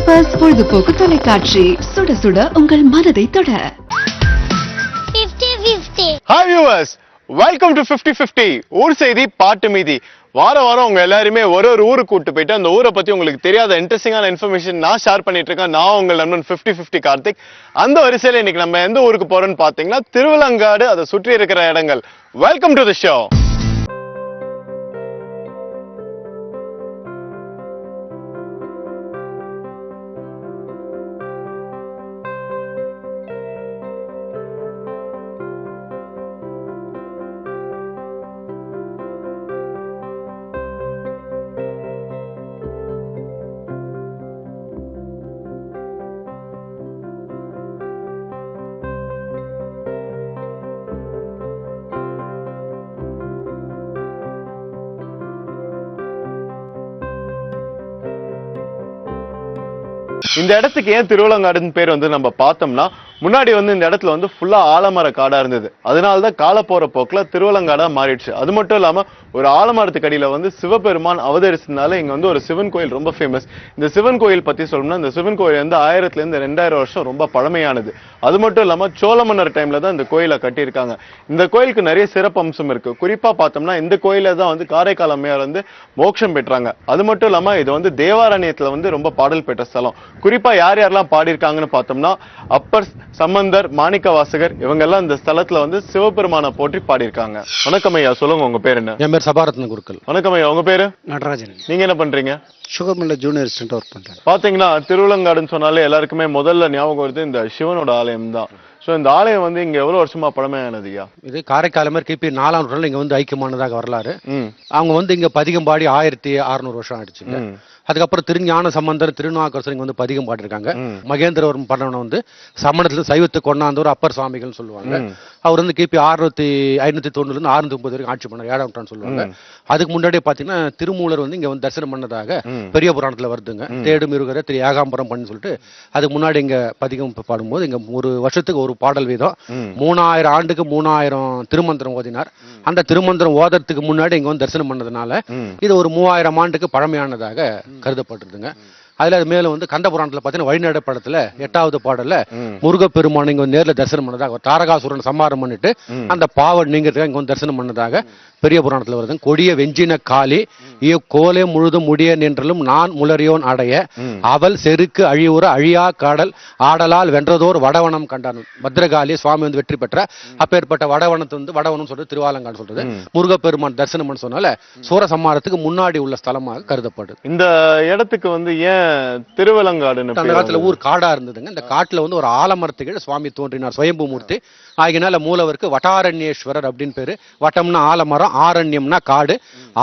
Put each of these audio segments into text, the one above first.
Peppers பொழுதுபோக்கு தொலைக்காட்சி சுட சுட உங்கள் மனதை தொட 50-50. Hi viewers, welcome to 50-50 ஊர் செய்தி பாட்டு மீதி. வாரம் உங்க எல்லாருமே ஒரு ஊருக்கு கூட்டு போயிட்டு அந்த ஊரை பத்தி உங்களுக்கு தெரியாத இன்ட்ரெஸ்டிங்கான இன்ஃபர்மேஷன் நான் ஷேர் பண்ணிட்டு இருக்கேன். நான் உங்கள் நண்பன் 50-50 கார்த்திக். அந்த வரிசையில இன்னைக்கு நம்ம எந்த ஊருக்கு போறோம்னு பாத்தீங்கன்னா திருவலங்காடு, அதை சுற்றி இருக்கிற இடங்கள். Welcome to the show. இந்த இடத்துக்கு ஏன் திருவலங்காடுன்னு பேர் வந்து நம்ம பார்த்தோம்னா, முன்னாடி வந்து இந்த இடத்துல வந்து ஃபுல்லா ஆலமர காடா இருந்தது. அதனாலதான் கால போற போக்குல திருவலங்காடா மாறிடுச்சு. அது மட்டும் இல்லாம ஒரு ஆலமரத்துக்கு அடியில வந்து சிவபெருமான் அவதரிச்சதுனால இங்க வந்து ஒரு சிவன் கோயில் ரொம்ப ஃபேமஸ். இந்த சிவன் கோயில் பத்தி சொல்லணும்னா, இந்த சிவன் கோயில் வந்து 1000ல இருந்து 2000 வருஷம் ரொம்ப பழமையானது. அது மட்டும் இல்லாம சோழ மன்னர் டைம்ல தான் இந்த கோயிலை கட்டியிருக்காங்க. இந்த கோயிலுக்கு நிறைய சிறப்பு அம்சம் இருக்கு. குறிப்பா பார்த்தோம்னா இந்த கோயில தான் வந்து காரைக்கால் அம்மையார் வந்து மோட்சம் பெற்றாங்க. அது மட்டும் இல்லாம இது வந்து தேவாரண்யத்துல வந்து ரொம்ப பாடல் பெற்ற ஸ்தலம். குறிப்பா யாரெல்லாம் பாடியிருக்காங்கன்னு பார்த்தோம்னா, அப்பர், சம்பந்தர், மாணிக்க வாசகர் இவங்க எல்லாம் இந்த ஸ்தலத்துல வந்து சிவபெருமான போற்றி பாடியிருக்காங்க. வணக்கம் ஐயா, சொல்லுங்க உங்க பேர் என்ன? என் பேர் சபாரத்ன குருக்கள். வணக்கம் ஐயா, உங்க பேரு? நடராஜன். நீங்க என்ன பண்றீங்க? சுகர் மில்ல ஜூனியர் அசிஸ்டன்ட் ஒர்க் பண்றேன். பாத்தீங்கன்னா திருவலங்காடுன்னு சொன்னாலே எல்லாருக்குமே முதல்ல ஞாபகம் வருது இந்த சிவனோட ஆலயம் தான். சோ இந்த ஆலயம் வந்து இங்க எவ்வளவு வருஷமா பழமையானது ஐயா? இது காரைக்கால் மாதிரி கிபி 4ஆம் நூற்றாண்டுல இங்க வந்து ஐக்கியமானதாக வரலாறு. அவங்க வந்து இங்க பதிகம் பாடி 1600 வருஷம் ஆயிடுச்சுங்க. அதுக்கப்புறம் திருஞான சம்பந்தர், திருநாவுக்கரசர் இங்க வந்து பதிகம் பாடிருக்காங்க. மகேந்திரவர்மன் பண்ணவன வந்து சமணத்துல சைவத்து கொண்டாந்தவர் அப்பர் சுவாமிகள் சொல்லுவாங்க. அவர் வந்து கிபி 590 இருந்து 630 வரைக்கும் ஆட்சி பண்ணார், 7ஆம் நூற்றாண்டு சொல்லுவாங்க. அதுக்கு முன்னாடியே பாத்தீங்கன்னா திருமூலர் வந்து இங்க வந்து தரிசனம் பண்ணதாக பெரிய புராணத்துல வருதுங்க. தேடும் இருகர திரு ஏகாம்பரம் பண்ணு சொல்லிட்டு அதுக்கு முன்னாடி இங்க பதிகம் பாடும்போது இங்க ஒரு வருஷத்துக்கு ஒரு பாடல் வீதம் 3000 ஆண்டுக்கு 3000 திருமந்திரம் ஓதினார். அந்த திருமந்திரம் ஓதறதுக்கு முன்னாடி இங்க வந்து தரிசனம் பண்ணதுனால இது ஒரு 3000 ஆண்டுக்கு பழமையானதாக கருதப்பட்டிருதுங்க. அதுல மேலும் வந்து கந்த புராணத்துல பாத்தீங்கன்னா வழிநடை படத்துல 8வது பாடல்ல முருகப்பெருமான் இங்க நேர்ல தரிசனம் பண்ணதாக, தாரகாசுரன் சம்மாரம் பண்ணிட்டு அந்த பாவம் நீங்கிறதுக்காக இங்க வந்து தரிசனம் பண்ணதாக பெரிய புராணத்துல வருது. கொடிய வெஞ்சின காலி கோலே முழுதும் முடிய நின்றலும் நான் முளரியோன் அடைய அவள் செருக்கு அழிவுற அழியா காடல் ஆடலால் வென்றதோர் வடவனம் கண்டான். பத்ரகாளி சுவாமி வந்து வெற்றி பெற்ற அப்பேற்பட்ட வடவனத்தை வந்து வடவனம் சொல்றது திருவாலங்காடு சொல்றது. முருகப்பெருமான் தரிசனம் பண்ண சொன்னால சூரசம்மாரத்துக்கு முன்னாடி உள்ள ஸ்தலமாக கருதப்படுது. இந்த இடத்துக்கு வந்து ஏன் திருவலங்காடுன்னு அந்த காலத்துல ஊர் காடா இருந்ததுங்க. இந்த காட்டுல வந்து ஒரு ஆலமரத்துக்கு சுவாமி தோன்றினார், சுயம்பு மூர்த்தி. ஆகினால மூலவருக்கு வட்டாரண்யேஸ்வரர் அப்படின்னு பேரு. வட்டம்னா ஆலமரம், ஆரண்யம்னா காடு,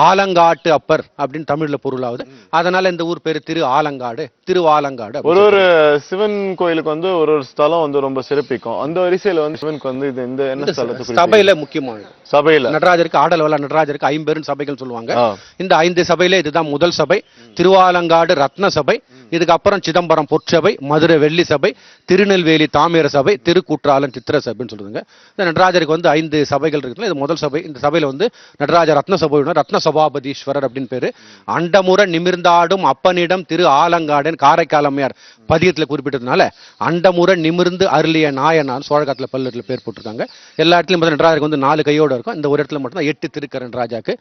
ஆலங்காட்டு அப்பர் அப்படின்னு தமிழ்ல பொருளாகுது. அதனால இந்த ஊர் பேரு திரு ஆலங்காடு, திருவாலங்காடு. ஒரு சிவன் கோயிலுக்கு வந்து ஒரு ஸ்தலம் வந்து ரொம்ப சிறப்பிக்கும். அந்த வரிசையில வந்து சிவனுக்கு வந்து இது இந்த என்ன ஸ்தலத்துக்கு சபையில முக்கியமான சபையில நடராஜருக்கு ஆடல் வல்ல நடராஜருக்கு 50 சபைகள் சொல்லுவாங்க. இந்த 5 சபையில இதுதான் முதல் சபை, திருவாலங்காடு ரத்ன சபை. இதுக்கப்புறம் சிதம்பரம் பொற்சபை, மதுரை வெள்ளி சபை, திருநெல்வேலி தாமிர சபை, திருக்குற்றாலம் சித்திர சபைன்னு சொல்லுங்க. இந்த நடராஜருக்கு வந்து 5 சபைகள் இருக்குல்ல, இது முதல் சபை. இந்த சபையில வந்து நடராஜ ரத்ன சபை, ரத்ன சபாபதீஸ்வரர் அப்படின்னு பேரு. அண்டமுற நிமிர்ந்தாடும் அப்பனிடம் திரு ஆலங்காடன் காரைக்கால் அம்மையார் பதியத்துல குறிப்பிட்டதுனால அண்டமுற நிமிர்ந்து அருளிய நாயனார் சோழகாலத்துல பல்லூர்ல பேர் போட்டிருக்காங்க. எல்லா இடத்துலயும் நடராஜருக்கு வந்து 4 கையோட இருக்கும். இந்த ஒரு இடத்துல மட்டும் 8 திருக்கரன் ராஜாக்கு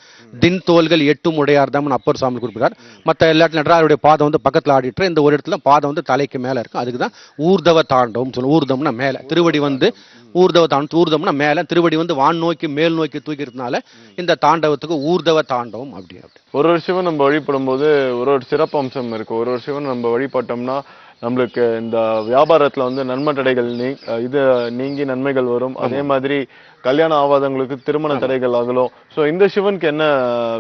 தின் தோள்கள் 8 உடையார் தான் அப்பர் சுவாமி குறிப்பிட்டார். மற்ற எல்லா இடத்துல நடராஜருடைய பாதம் வந்து பக்கத்துல ஆடிட்டு, இந்த ஒரு இடத்துல பாதம் வந்து தலைக்கு மேல இருக்கும். அதுக்குதான் ஊர்தவ தாண்டவம் சொல்லுவோம். ஊர்தம்னா மேல, திருவடி வந்து ஊர்தவ தாண்டவம். ஊர்தம்னா மேல, திருவடி வந்து வான் நோக்கி மேல் நோக்கி தூக்கிறதுனால இந்த தாண்டவத்துக்கு ஊர்தவ தாண்டவம் அப்படி. ஒரு சிவன் நம்ம வழிபடும் போது ஒரு சிறப்பு அம்சம் இருக்கு. ஒரு சிவன் நம்ம வழிபட்டோம்னா நம்மளுக்கு இந்த வியாபாரத்துல வந்து நன்மை தடைகள் நீங்கி நன்மைகள் வரும். அதே மாதிரி கல்யாணம் ஆவாதவங்களுக்கு திருமண தடைகள் ஆகலும். சோ இந்த சிவனுக்கு என்ன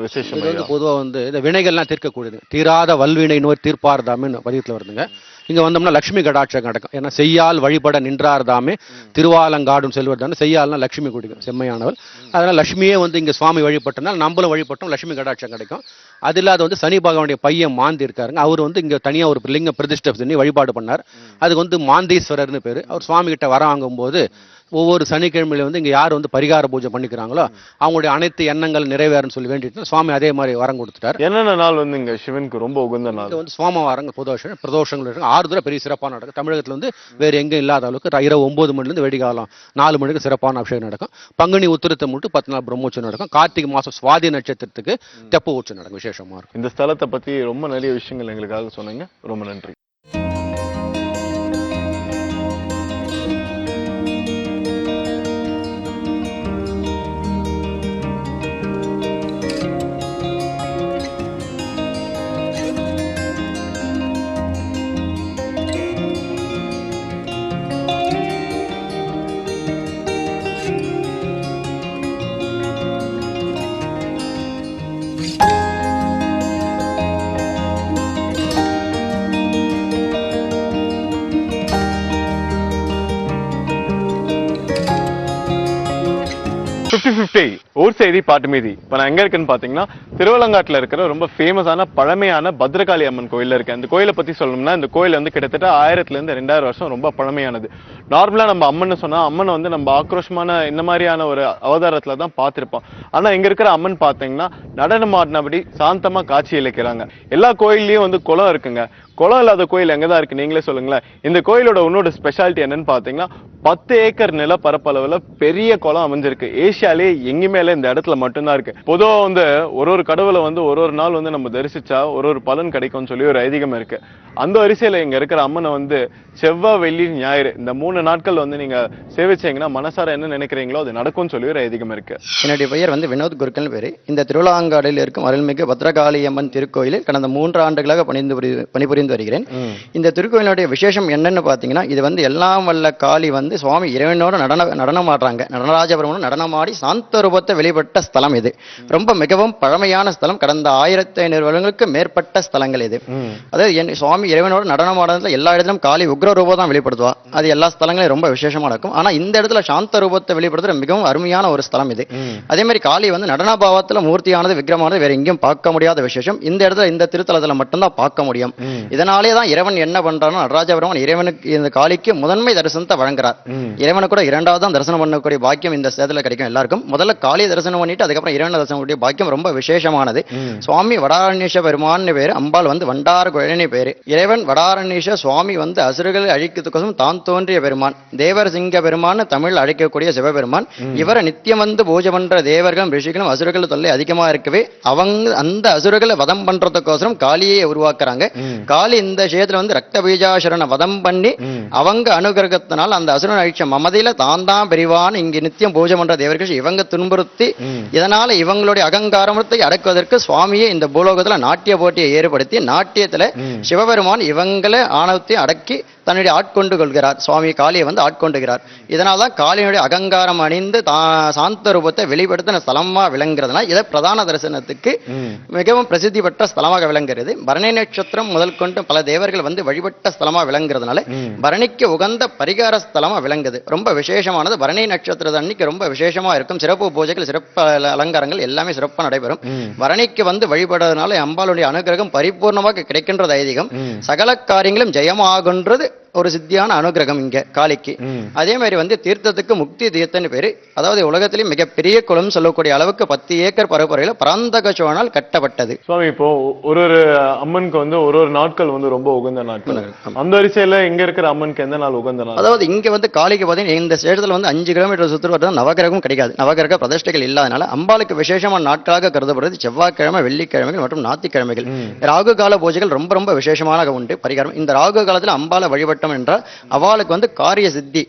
விசேஷம்? பொதுவா வந்து இந்த வினைகள்லாம் தீர்க்கக்கூடியது. தீராத வல்வினை நோய் தீர்ப்பார்தாமின்னு பதியத்துல வருதுங்க. இங்க வந்தோம்னா லட்சுமி கடாட்சம் நடக்கும். ஏன்னா செய்யால் வழிபட நின்றார் தாமே திருவாலங்காடும் செல்வர் தானே. செய்யால்னா லட்சுமி குடிக்கும், செம்மையானவள். அதனால லட்சுமியே வந்து இங்க சுவாமி வழிபட்டனால நம்மளும் வழிபட்டோம், லட்சுமி கடாட்சம் கிடைக்கும். அது இல்லாத வந்து சனி பகவானுடைய பையன் மாந்தி இருக்காருங்க. அவர் வந்து இங்க தனியா ஒரு லிங்க பிரதிஷ்டை பண்ணி வழிபாடு பண்ணார். அதுக்கு வந்து மாந்தீஸ்வரர்னு பேரு. அவர் சுவாமி கிட்ட வர வாங்கும் போது ஒவ்வொரு சனிக்கிழமையில வந்து இங்க யார் வந்து பரிகார பூஜை பண்ணிக்கிறாங்களோ அவங்களுடைய அனைத்து எண்ணங்கள் நிறைவேறுன்னு சொல்லி வேண்டிட்டு சுவாமி அதே மாதிரி வரம் கொடுத்துட்டார். என்னென்ன நாள் வந்து இங்க சிவனுக்கு ரொம்ப உகந்த நாள்? இங்க வந்து சோமவாரங்க பிரதோஷங்கள் இருக்கு. 6 தடவை பெரிய சிறப்பான நடக்கும். தமிழகத்துல வந்து வேற எங்கேயும் இல்லாத அளவுக்கு இரவு 9 மணில இருந்து வெடிகாலம் 4 மணிக்கு சிறப்பான அபிஷேகம் நடக்கும். பங்குனி உத்திரத்தை மட்டும் 10 நாள் பிரம்மோற்சவம் நடக்கும். கார்த்திகை மாசம் சுவாதி நட்சத்திரத்துக்கு தெப்ப உற்சவம் நடக்கும். விசேஷமா இருக்கும். இந்த ஸ்தலத்தை பத்தி ரொம்ப நிறைய விஷயங்கள் எங்களுக்காக சொன்னீங்க. ரொம்ப நன்றி. ஊர் செய்தி பாட்டு மீதி. இப்ப நான் எங்க இருக்குன்னு பாத்தீங்கன்னா திருவலங்காட்டுல இருக்கிற ரொம்ப ஃபேமஸான பழமையான பத்ரகாளி அம்மன் கோயில்ல இருக்கேன். இந்த கோயிலை பத்தி சொல்லணும்னா இந்த கோயில் வந்து கிட்டத்தட்ட 1000 இருந்து 2000 வருஷம் ரொம்ப பழமையானது. நார்மலா நம்ம அம்மன் சொன்னா அம்மனை வந்து நம்ம ஆக்ரோஷமான இந்த மாதிரியான ஒரு அவதாரத்துல தான் பார்த்திருப்போம். ஆனா இங்க இருக்கிற அம்மன் பாத்தீங்கன்னா நடனம் ஆடினபடி சாந்தமா காட்சி அளிக்கிறாங்க. எல்லா கோயில்லயும் வந்து குளம் இருக்குங்க. குளம் இல்லாத கோயில் எங்கதான் இருக்கு நீங்களே சொல்லுங்களேன். இந்த கோயிலோட இன்னொரு ஸ்பெஷாலிட்டி என்னன்னு பாத்தீங்கன்னா 10 ஏக்கர் நில பரப்பளவுல பெரிய குளம் அமைஞ்சிருக்கு. ஏசியாலே எங்குமே இந்த இடத்துல மட்டும்தான் இருக்கு. பொதுவா வந்து ஒரு கடவுளை வந்து ஒரு நாள் வந்து நம்ம தரிசிச்சா ஒரு பலன் கிடைக்கும்னு சொல்லி ஒரு ஐதீகம் இருக்கு. அந்த வரிசையில இங்க இருக்கிற அம்மனை வந்து செவ்வாய், வெள்ளி, ஞாயிறு இந்த 3 நாட்கள் வந்து நீங்க சேவிச்சீங்கன்னா மனசார என்ன நினைக்கிறீங்களோ அது நடக்கும்னு சொல்லி ஒரு ஐதீகம் இருக்கு. என்னுடைய பெயர் வந்து வினோத் குருக்கல் பேரு. இந்த திருவிழாங்காடில் இருக்கும் அருள்மிகு பத்ரகாளி அம்மன் திருக்கோயிலில் கடந்த 3 ஆண்டுகளாக பணிபுரிந்து வருகிறேன். இந்த திருக்கோயிலுடைய விசேஷம் என்னன்னு பாத்தீங்கன்னா, இது வந்து எல்லாம் வல்ல காளி வந்து சுவாமி இறைவனோட நடனம் ஆடுறாங்க. நடனராஜபெருமானும் நடனமாடி சாந்த ரூபத்தை வெளிப்பட்ட ஸ்தலம் இது. ரொம்ப மிகவும் பழமையான ஸ்தலம். கடந்த 1500 வருடங்களுக்கு மேற்பட்ட ஸ்தலங்கள் இது. அதாவது சுவாமி இறைவனோட நடனம் ஆடுறதுல எல்லா இடத்திலும் காளி உக்ர ரூபம் தான் வெளிப்படுத்துவா. அது எல்லா ஸ்தலங்களும் ரொம்ப விசேஷமா இருக்கும். ஆனா இந்த இடத்துல சாந்த ரூபத்தை வெளிப்படுத்துற மிகவும் அருமையான ஒரு ஸ்தலம் இது. அதே மாதிரி காளி வந்து நடனபாவத்துல மூர்த்தியானது விக்கிரமானது வேற எங்கேயும் பார்க்க முடியாத விசேஷம். இந்த இடத்துல இந்த திருத்தலத்துல மட்டும்தான் பார்க்க முடியும். இதனாலே தான் இறைவன் என்ன பண்றானோ நடராஜபெருமான் இறைவனுக்கு இந்த காளிக்கு முதன்மை தரிசனத்தை வழங்குறார். இறைவனை கூட 2வது தான் தரிசனம் பண்ணக்கூடிய பாக்கியம் இந்த சேதத்துல கிடைக்கும் எல்லாருக்கும். முதல்ல காளியை தரிசனம் பண்ணிட்டு அதுக்கப்புறம் இறைவனை தரிசனம் பண்ணக்கூடிய பாக்கியம் ரொம்ப விசேஷமானது. சுவாமி வடாரண்யேஷ பெருமான் பேரு, அம்பாள் வந்து வண்டார குழனி பேரு. இறைவன் வடாரண்யேஷ சுவாமி வந்து அசுரர்களை அழிக்கிறதுக்கோசம் தான் தோன்றிய பெருமான். தேவர் சிங்க பெருமான் தமிழ் அழைக்கக்கூடிய சிவபெருமான். இவரை நித்தியம் வந்து பூஜை பண்ற தேவர்களும் ரிஷிகளும் அசுரர்கள் தொல்லை அதிகமா இருக்கவே அவங்க அந்த அசுரர்களை வதம் பண்றதுக்கோசரம் காளியை உருவாக்குறாங்க. காளி இந்த விஷயத்துல வந்து ரத்த பீஜாசுரனை வதம் பண்ணி அவங்க அனுகிரகத்தினால் அந்த அசுரன் அழிச்ச மமதியில தான் பெரிவான் இங்கு நித்தியம் பூஜை பண்ற தேவர்கள் இவங்க துன்புறுத்தி இதனால இவங்களுடைய அகங்காரத்தை அடக்குவதற்கு சுவாமியை இந்த பூலோகத்துல நாட்டிய போட்டியை ஏற்படுத்தி நாட்டியத்துல சிவபெருமான் இவங்களை ஆணவத்தை அடக்கி தன்னுடைய ஆட்கொண்டு கொள்கிறார். சுவாமி காளியை வந்து ஆட்கொண்டுகிறார். இதனால்தான் காளியினுடைய அகங்காரம் அணிந்து சாந்த ரூபத்தை வெளிப்படுத்தின ஸ்தலமா விளங்குறதுனால இதை பிரதான தரிசனத்துக்கு மிகவும் பிரசித்தி பெற்ற ஸ்தலமாக விளங்குகிறது. பரணி நட்சத்திரம் முதல் கொண்டு பல தேவர்கள் வந்து வழிபட்ட ஸ்தலமா விளங்குறதுனால பரணிக்கு உகந்த பரிகார ஸ்தலமா விளங்குது. ரொம்ப விசேஷமானது. பரணி நட்சத்திர அன்னைக்கு ரொம்ப விசேஷமா இருக்கும். சிறப்பு பூஜைகள், சிறப்பு அலங்காரங்கள் எல்லாமே சிறப்பாக நடைபெறும். பரணிக்கு வந்து வழிபடுறதுனால அம்பாளுடைய அனுகிரகம் பரிபூர்ணமாக கிடைக்கின்றது ஐதீகம். சகல காரியங்களும் ஜெயமாகின்றது ஒரு சித்தியான அனுகிரகம் இங்க காளிக்கு. அதே மாதிரி வந்து தீர்த்தத்துக்கு முக்தி தீர்த்தன்னு பேரு. அதாவது உலகத்திலேயே மிகப்பெரிய குளம் சொல்லக்கூடிய அளவுக்கு 10 ஏக்கர் பரப்புரையில பராந்தக சோழனால் கட்டப்பட்டது. சுவாமி, இப்போ ஒரு அம்மனுக்கு வந்து ஒரு நாட்கள் வந்து ரொம்ப உகந்த நாட்கள். அந்த வரிசையில இங்க இருக்கிற அம்மனுக்கு எந்த நாள் உகந்த நாள்? அதாவது இங்க வந்து காளிக்கு பாத்தீங்கன்னா இந்த சேடத்துல வந்து 5 கிலோமீட்டர் சுற்றுவட்டா நவகிரகம் கிடைக்காது. நவகிரக பிரதிஷ்டைகள் இல்லாதனால அம்பாளுக்கு விசேஷமான நாட்களாக கருதப்படுறது செவ்வாய்க்கிழமை, வெள்ளிக்கிழமைகள் மற்றும் ஞாயிற்றுக்கிழமைகள். ராகு கால பூஜைகள் ரொம்ப ரொம்ப விசேஷமான உண்டு பரிகாரம். இந்த ராகு காலத்துல அம்பாளை வழிபட்ட என்றால் அவளுக்கு வந்து காரிய சித்தி,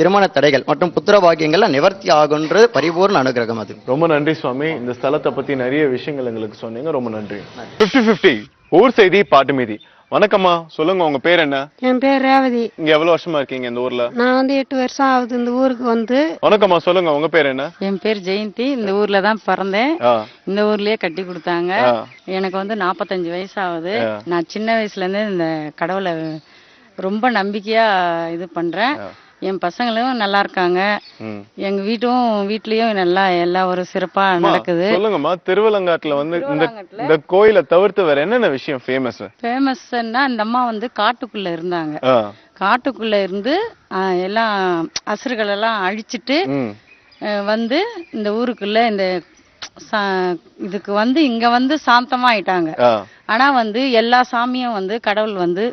திருமண தடைகள் மற்றும் புத்திர பாக்கியங்கள்ல நிவர்த்தி ஆகுன்றது பரிபூர்ண அனுகிரகம். அது ரொம்ப நன்றி சுவாமி. இந்த ஸ்தலத்தை பத்தி நிறைய விஷயங்கள் எங்களுக்கு சொன்னீங்க. ரொம்ப நன்றி. 50-50 ஊர் செய்தி பாட்டு மீதி. வணக்கம்மா, சொல்லுங்க உங்க பேர் என்ன? என் பேர் ரேவதி. இங்க எவ்வளவு வருஷமா இருக்கீங்க இந்த ஊர்ல? நான் வந்து 8 வருஷம் ஆகுது இந்த ஊருக்கு வந்து. வணக்கம்மா, சொல்லுங்க உங்க பேர் என்ன? என் பேர் ஜெயந்தி. இந்த ஊர்ல தான் பிறந்தேன். இந்த ஊர்லயே கட்டி கொடுத்தாங்க. எனக்கு வந்து 45 வயசு ஆகுது. நான் சின்ன வயசுல இருந்து இந்த கடவுளை ரொம்ப நம்பிக்கையா இது பண்றேன். என் பசங்களும் நல்லா இருக்காங்க. ம். எங்க வீட்லயும் நல்லா எல்லா ஒரு சிறப்பா நடக்குது. சொல்லுங்கம்மா, திருவலங்காட்டுல வந்து இந்த கோயிலை தவிர்த்து வேற என்னென்ன விஷயம் ஃபேமஸ்? ஃபேமஸ்ன்னா இந்த அம்மா வந்து காட்டுக்குள்ள இருந்தாங்க. காட்டுக்குள்ள இருந்து எல்லாம் அசுறுகள் எல்லாம் அழிச்சிட்டு வந்து இந்த ஊருக்குள்ள இந்த இதுக்கு வந்து இங்க வந்து சாந்தமா ஆயிட்டாங்க. ஆனா வந்து எல்லா சாமியும் வந்து கடவுள் வந்து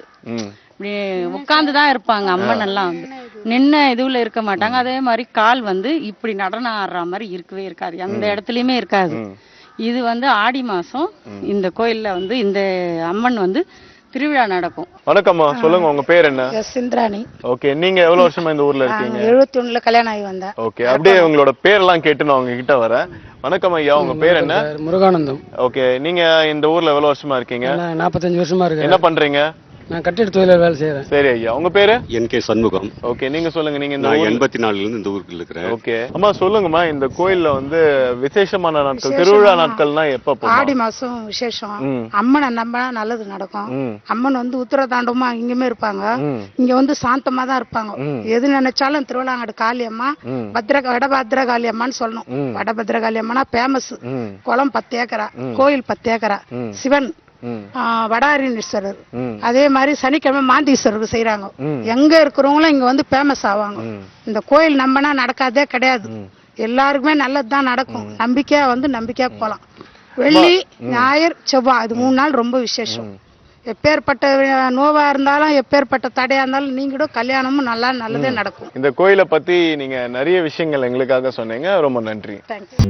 இப்படி உட்கார்ந்துதான் இருப்பாங்க. அம்மன் எல்லாம் வந்து நின்ன இதுல இருக்க மாட்டாங்க. அதே மாதிரி கால் வந்து இப்படி நடனம் ஆடுற மாதிரி இருக்கவே இருக்காது, எந்த இடத்துலயுமே இருக்காது. இது வந்து ஆடி மாசம் இந்த கோயில்ல வந்து இந்த அம்மன் வந்து திருவிழா நடக்கும். வணக்கம்மா, சொல்லுங்க உங்க பேர் என்ன? சிந்திராணி. ஓகே, நீங்க எவ்வளவு வருஷமா இந்த ஊர்ல இருக்கீங்க? 71ல கல்யாணம் ஆகி வந்தேன். ஓகே, அப்படியே உங்களோட பேரெல்லாம் கேட்டு நான் உங்ககிட்ட வரேன். வணக்கம் ஐயா, உங்க பேர் என்ன? முருகானந்தம். ஓகே, நீங்க இந்த ஊர்ல எவ்வளவு வருஷமா இருக்கீங்க? 45 வருஷமா இருக்கு. என்ன பண்றீங்க? நான் கட்டிட தொழில வேலை செய்யறேன். சரி ஐயா, உங்க பேரு? என்.கே. சண்முகம். ஓகே, நீங்க சொல்லுங்க. நீங்க இந்த 84ல இருந்து இந்த ஊருக்கு இருக்கிறேன். ஓகே அம்மா, சொல்லுங்கம்மா, இந்த கோயில்ல வந்து விசேஷமான நாட்கள், திருவிழா நாட்கள்னா எப்ப? ஆடி மாசம் விசேஷம். அம்மனை நம்பினா நல்லது நடக்கும். அம்மன் வந்து உத்தரதாண்டமா இங்கேயுமே இருப்பாங்க. இங்க வந்து சாந்தமா தான் இருப்பாங்க. எது நினைச்சாலும் திருவிழாங்காடு காளியம்மா வடபத்ர காளியம்மான்னு சொல்லணும். வடபத்ர காளியம்மானா ஃபேமஸ். குளம் 10 ஏக்கரா, கோயில் 10 ஏக்கரா, சிவன் வடாரீஸ்வரர், அதே மாதிரி சனிக்கிழமை மாந்தீஸ்வரர் செய்யறாங்க. எங்க இருக்கிறவங்களும் இங்க வந்து ஃபேமஸ் ஆவாங்க. இந்த கோயில் நம்பினா நடக்காதே கிடையாது. எல்லாருக்குமே நல்லதுதான் நடக்கும். நம்பிக்கையா வந்து நம்பிக்கையா போலாம். வெள்ளி, ஞாயிறு, செவ்வாய் இது 3 நாள் ரொம்ப விசேஷம். எப்பேற்பட்ட நோவா இருந்தாலும் எப்பேற்பட்ட தடையா இருந்தாலும் நீங்களும் கல்யாணமும் நல்லா நல்லதே நடக்கும். இந்த கோயிலை பத்தி நீங்க நிறைய விஷயங்கள் எங்களுக்காக சொன்னீங்க, ரொம்ப நன்றி. தேங்க்ஸ்.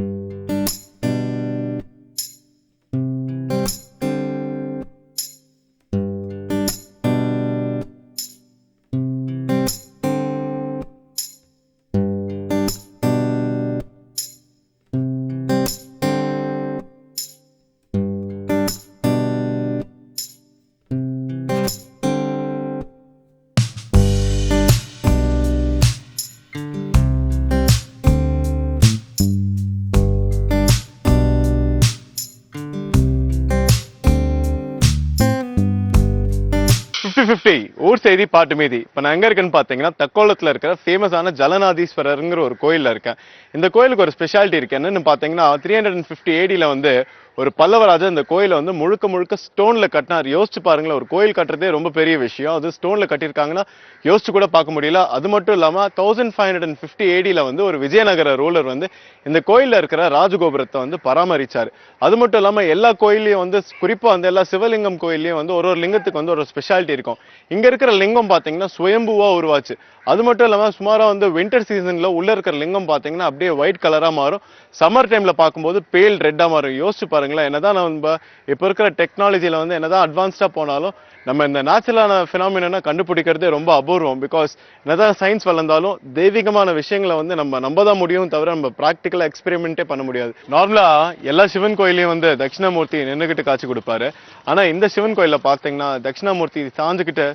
ஊர் செய்தி பாட்டு மீதி. இப்ப நான் எங்க இருக்கேன்னு பாத்தீங்கன்னா தக்கோலத்துல இருக்கிற ஃபேமஸான ஜலநாதீஸ்வரருங்கிற ஒரு கோயில்ல இருக்கேன். இந்த கோயிலுக்கு ஒரு ஸ்பெஷாலிட்டி இருக்கு. என்னன்னு பாத்தீங்கன்னா 350 ADல வந்து ஒரு பல்லவராஜா இந்த கோயிலை வந்து முழுக்க முழுக்க ஸ்டோன்ல கட்டினார். யோசிச்சு பாருங்களேன், ஒரு கோயில் கட்டுறதே ரொம்ப பெரிய விஷயம். அது ஸ்டோன்ல கட்டியிருக்காங்கன்னா யோசிச்சு கூட பார்க்க முடியல. அது மட்டும் இல்லாம 1550 ADல வந்து ஒரு விஜயநகர ரூலர் வந்து இந்த கோயில்ல இருக்கிற ராஜகோபுரத்தை வந்து பராமரிச்சாரு. அது மட்டும் இல்லாம எல்லா கோயிலையும் வந்து குறிப்பா வந்து எல்லா சிவலிங்கம் கோயிலையும் வந்து ஒரு லிங்கத்துக்கு வந்து ஒரு ஸ்பெஷாலிட்டி இருக்கும். இங்க இருக்கிற லிங்கம் பாத்தீங்கன்னா சுயம்புவா உருவாச்சு. அது மட்டும் இல்லாம சுமாரா வந்து வின்டர் சீசன்ல உள்ள இருக்கிற லிங்கம் பாத்தீங்கன்னா அப்படியே ஒயிட் கலரா மாறும். சம்மர் டைம்ல பார்க்கும்போது பேல் ரெட்டா மாறும். யோசிச்சு பாருங்களேன், என்னதான் நம்ம இப்ப இருக்கிற டெக்னாலஜில வந்து என்னதான் அட்வான்ஸ்டா போனாலும் நம்ம இந்த நேச்சுரலான பினாமினா கண்டுபிடிக்கிறதே ரொம்ப அபூர்வம். பிகாஸ் என்னதான் சயின்ஸ் வளர்ந்தாலும் தெய்வீகமான விஷயங்களை வந்து நம்ம நம்பதான் முடியும் தவிர நம்ம பிராக்டிக்கலா எக்ஸ்பெரிமெண்டே பண்ண முடியாது. நார்மலா எல்லா சிவன் கோயிலையும் வந்து தட்சிணாமூர்த்தி நின்றுகிட்டு காட்சி கொடுப்பாரு. ஆனா இந்த சிவன் கோயில பாத்தீங்கன்னா தட்சிணாமூர்த்தி சாஞ்சுக்கிட்டு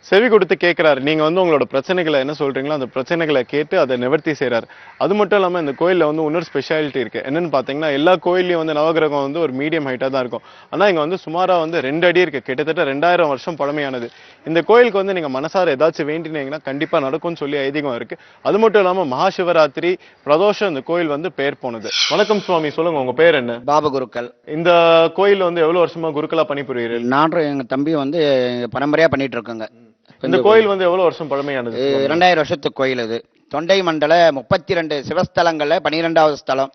செவி கொடுத்து கேட்கிறாரு. நீங்க வந்து உங்களோட பிரச்சனைகளை என்ன சொல்றீங்களோ அந்த பிரச்சனைகளை கேட்டு அதை நிவர்த்தி செய்யறாரு. அது மட்டும் இல்லாம இந்த கோயில்ல வந்து இன்னொரு ஸ்பெஷாலிட்டி இருக்கு. என்னன்னு பாத்தீங்கன்னா எல்லா கோயிலையும் வந்து நவகிரகம் வந்து ஒரு மீடியம் ஹைட்டா தான் இருக்கும். ஆனா இங்க வந்து சுமாரா வந்து 2 அடி இருக்கு. கிட்டத்தட்ட 2000 வருஷம் பழமையானது. இந்த கோயிலுக்கு வந்து நீங்க மனசார ஏதாச்சும் வேண்டினீங்கன்னா கண்டிப்பா நடக்கும்னு சொல்லி ஐதீகம் இருக்கு. அது மட்டும் இல்லாம மகாசிவராத்திரி பிரதோஷம் இந்த கோயில் வந்து பேர் போனது. வணக்கம் சுவாமி, சொல்லுங்க உங்க பேர் என்ன? பாபு குருக்கள். இந்த கோயில் வந்து எவ்வளவு வருஷமா குருக்களா பணிபுரியுறீர்கள்? நானும் எங்க தம்பி வந்து பரம்பரையா பண்ணிட்டு இருக்கோங்க. இந்த கோயில் வந்து எவ்வளவு வருஷம் பழமையானது? 2000 வருஷத்து கோயில். இது தொண்டை மண்டல 32 சிவஸ்தலங்கள்ல 12வது ஸ்தலம்.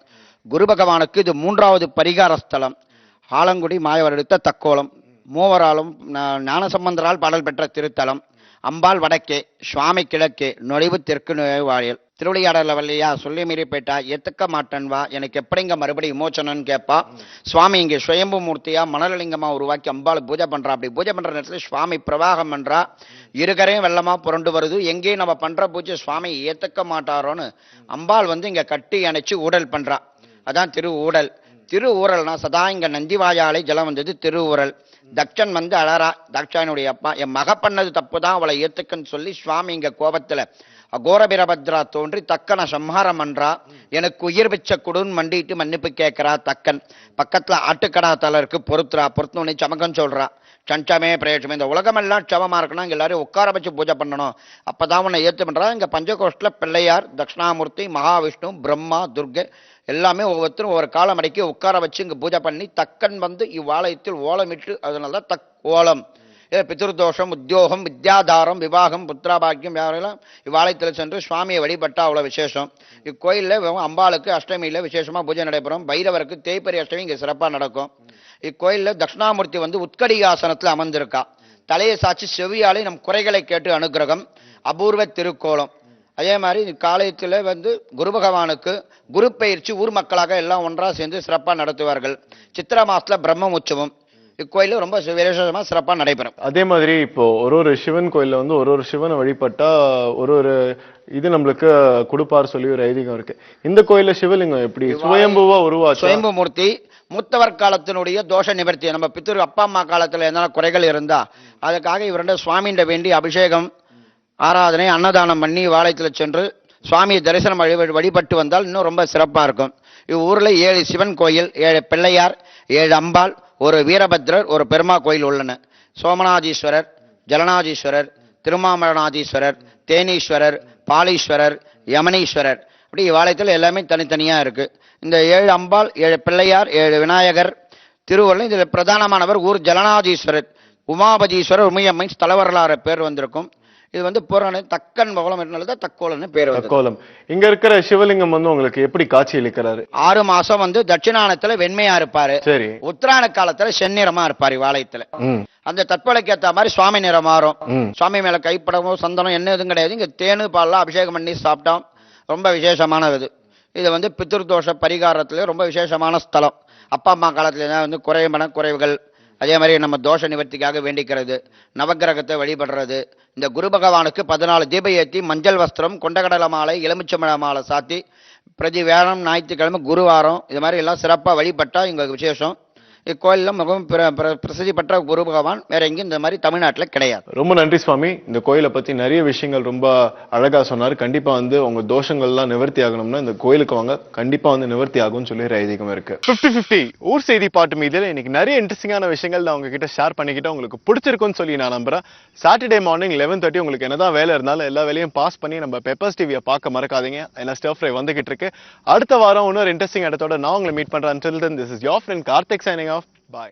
குரு பகவானுக்கு இது 3வது பரிகார ஸ்தலம். ஆலங்குடி மாயவர் எடுத்த தக்கோலம். மூவராலும் ஞானசம்பந்தரால் பாடல் பெற்ற திருத்தலம். அம்பாள் வடக்கே, சுவாமி கிழக்கே, நுழைவு தெற்கு நுழைவாயில். திருவிளையாடல வல்லையா சொல்லி மீறி போயிட்டா ஏத்துக்க மாட்டேன் வா, எனக்கு எப்படிங்க மறுபடியும் விமோச்சனன்னு கேட்பா. சுவாமி இங்கே சுயம்பு மூர்த்தியா மணலிங்கமா உருவாக்கி அம்பாள் பூஜை பண்றா. அப்படி பூஜை பண்ற நேரத்துல சுவாமி பிரவாகம் பண்றா. இருகரையும் வெள்ளமா புரண்டு வருது. எங்கேயும் நம்ம பண்ற பூஜை சுவாமி ஏத்துக்க மாட்டாரோன்னு அம்பாள் வந்து இங்க கட்டி அணைச்சு ஊடல் பண்றா. அதான் திரு ஊடல். திரு ஊரல்னா சதா இங்க நந்திவாயாலை ஜலம் வந்தது திரு ஊரல். தக்ஷன் வந்து அழறா. தக்ஷனுடைய அப்பா, என் மக பண்ணது தப்பு தான், அவளை ஏத்துக்கன்னு சொல்லி சுவாமி இங்க கோபத்துல அகோர வீரபத்ரா தோன்றி தக்கனை சம்ஹாரம் பண்றா, எனக்கு உயிர் பிச்சை கொடுன்னு மண்டிட்டு மன்னிப்பு கேட்கிறா தக்கன். பக்கத்துல ஆட்டுக்கடா தலை இருக்கு, பொறுத்துன்னு சமக்கம் சொல்றா. சஞ்சமே பிரயோஜமே, இந்த உலகமெல்லாம் சமமா இருக்கணும், இங்க எல்லாரும் உட்கார வச்சு பூஜை பண்ணணும், அப்பதான் உன்னை ஏத்து பண்றா. இங்க பஞ்சகோஷ்டில பிள்ளையார், தட்சிணாமூர்த்தி, மகாவிஷ்ணு, பிரம்மா, துர்கை எல்லாமே ஒவ்வொருத்தரும் ஒவ்வொரு காலம் அடக்கி உட்கார வச்சு இங்க பூஜை பண்ணி தக்கன் வந்து இவ்வாலயத்தில் ஓலமிட்டு, அதனாலதான் தக் ஓலம். பிதிருதோஷம், உத்தியோகம், வித்யாதாரம், விவாகம், புத்திராபாக்கியம் யாரெல்லாம் இவ்வாலயத்தில் சென்று சுவாமியை வழிபட்டா அவ்வளவு விசேஷம். இக்கோயிலில் அம்பாளுக்கு அஷ்டமியில விசேஷமா பூஜை நடைபெறும். பைரவருக்கு தேய்பரி அஷ்டமி இங்க சிறப்பா நடக்கும். இக்கோயிலில் தட்சிணாமூர்த்தி வந்து உட்கடிகாசனத்தில் அமர்ந்திருக்கா. தலையை சாட்சி செவியாலே நம் குறைகளை கேட்டு அனுகிரகம். அபூர்வ திருக்கோலம். அதே மாதிரி காலத்தில் வந்து குரு பகவானுக்கு குரு பயிற்சி ஊர் மக்களாக எல்லாம் ஒன்றா சேர்ந்து சிறப்பாக நடத்துவார்கள். சித்திரை மாசத்துல பிரம்ம உற்சவம் இக்கோயில ரொம்ப விசேஷமா சிறப்பா நடைபெறும். அதே மாதிரி இப்போ ஒரு சிவன் கோயில்ல வந்து ஒரு சிவனை வழிபட்டா ஒரு இது நம்மளுக்கு கொடுப்பார் சொல்லி ஒரு ஐதீகம் இருக்கு. இந்த கோயில்ல சிவலிங்கம் எப்படி சுயம்புவா உருவாச்சு? சுயம்பு மூர்த்தி மூத்தவர் காலத்தினுடைய தோஷ நிவர்த்தி. நம்ம பித்திரு அப்பா அம்மா காலத்துல எதனா குறைகள் இருந்தா அதுக்காக இவருடைய சுவாமியிட வேண்டி அபிஷேகம், ஆராதனை, அன்னதானம் பண்ணி வாளையத்துல சென்று சுவாமியை தரிசனம் வழிபட்டு வந்தால் இன்னும் ரொம்ப சிறப்பா இருக்கும். இவ்வூர்ல 7 சிவன் கோயில், 7 பிள்ளையார், 7 அம்பாள், ஒரு வீரபத்ரர், ஒரு பெருமா கோயில் உள்ளன. சோமநாதீஸ்வரர், ஜலநாதீஸ்வரர், திருமாமலநாதீஸ்வரர், தேனீஸ்வரர், பாலீஸ்வரர், யமனீஸ்வரர், அப்படி இவ்வாலயத்தில் எல்லாமே தனித்தனியா இருக்கு. இந்த 7 அம்பாள், 7 பிள்ளையார், 7 விநாயகர் திருவள்ளுவர். இதில் பிரதானமானவர் ஊர் ஜலநாதீஸ்வரர், உமாபதீஸ்வரர், உமையம்மை ஸ்தல வரலாறு பேர் வந்திருக்கும். இது வந்து புராண தக்கன் கோலம் என்றால்தான் தக்கோலம்னு பேர் வந்து. தக்கோலம். இங்க இருக்கிற சிவலிங்கம் வந்து உங்களுக்கு எப்படி காட்சி அளிக்கிறாரு? 6 மாசம் வந்து தட்சிணானத்துல வெண்மையா இருப்பாரு. சரி. உத்தராயண காலத்துல செந்நிறமா இருப்பாரு வாளையத்துல. அந்த தற்பலைக்கு ஏற்ற மாதிரி சுவாமி நிறம் மாறும். சுவாமி மேல கைப்படமோ சந்தனம் என்ன எதுவும் கிடையாது. இங்க தேனு பால்லாம் அபிஷேகம் பண்ணி சாப்பிட்டோம். ரொம்ப விசேஷமானது. இது வந்து பித்ருதோஷ பரிகாரத்துல ரொம்ப விசேஷமான ஸ்தலம். அப்பா அம்மா காலத்துல வந்து குறைவுகள், அதே மாதிரி நம்ம தோஷ நிவர்த்திக்காக வேண்டிக்கிறது, நவக்கிரகத்தை வழிபடுறது. இந்த குரு பகவானுக்கு 14 தீப ஏற்றி மஞ்சள் வஸ்திரம், கொண்டகடலை மாலை, எலுமிச்சம்பழ மாலை சாத்தி பிரதி வேளம் ஞாயிற்றுக்கிழமை குருவாரம் இது மாதிரி எல்லாம் சிறப்பாக வழிபட்டா இங்க விசேஷம். இக்கோயிலில் மிகவும் பிரசித்தி பெற்ற குரு பகவான் வேற எங்கேயும் இந்த மாதிரி தமிழ்நாட்டில் கிடையாது. ரொம்ப நன்றி சுவாமி. இந்த கோயிலை பத்தி நிறைய விஷயங்கள் ரொம்ப அழகா சொன்னார். கண்டிப்பா வந்து உங்க தோஷங்கள்லாம் நிவர்த்தி ஆகணும்னா இந்த கோயிலுக்கு வாங்க, கண்டிப்பா வந்து நிவர்த்தி ஆகும்னு சொல்லி ஐதீகம் இருக்கு. 50-50 ஊர் செய்தி பாட்டு மீது இன்னைக்கு நிறைய இன்ட்ரெஸ்டிங்கான விஷயங்கள் நான் உங்ககிட்ட ஷேர் பண்ணிக்கிட்டேன். உங்களுக்கு பிடிச்சிருக்கும்னு சொல்லி நான் நம்புறேன். சாட்டர்டே மார்னிங் 11:30 உங்களுக்கு என்னதான் வேலை இருந்தாலும் எல்லா வேலையும் பாஸ் பண்ணி நம்ம பெப்பர்ஸ் டிவியை பார்க்க மறக்காதீங்க. ஏன்னா ஸ்டர் ஃப்ரை வந்துகிட்டு இருக்கு. அடுத்த வாரம் இன்னொரு இன்ட்ரெஸ்டிங் இடத்தோட நான் உங்களை மீட் பண்றேன். Until then, this is your friend Karthik signing out.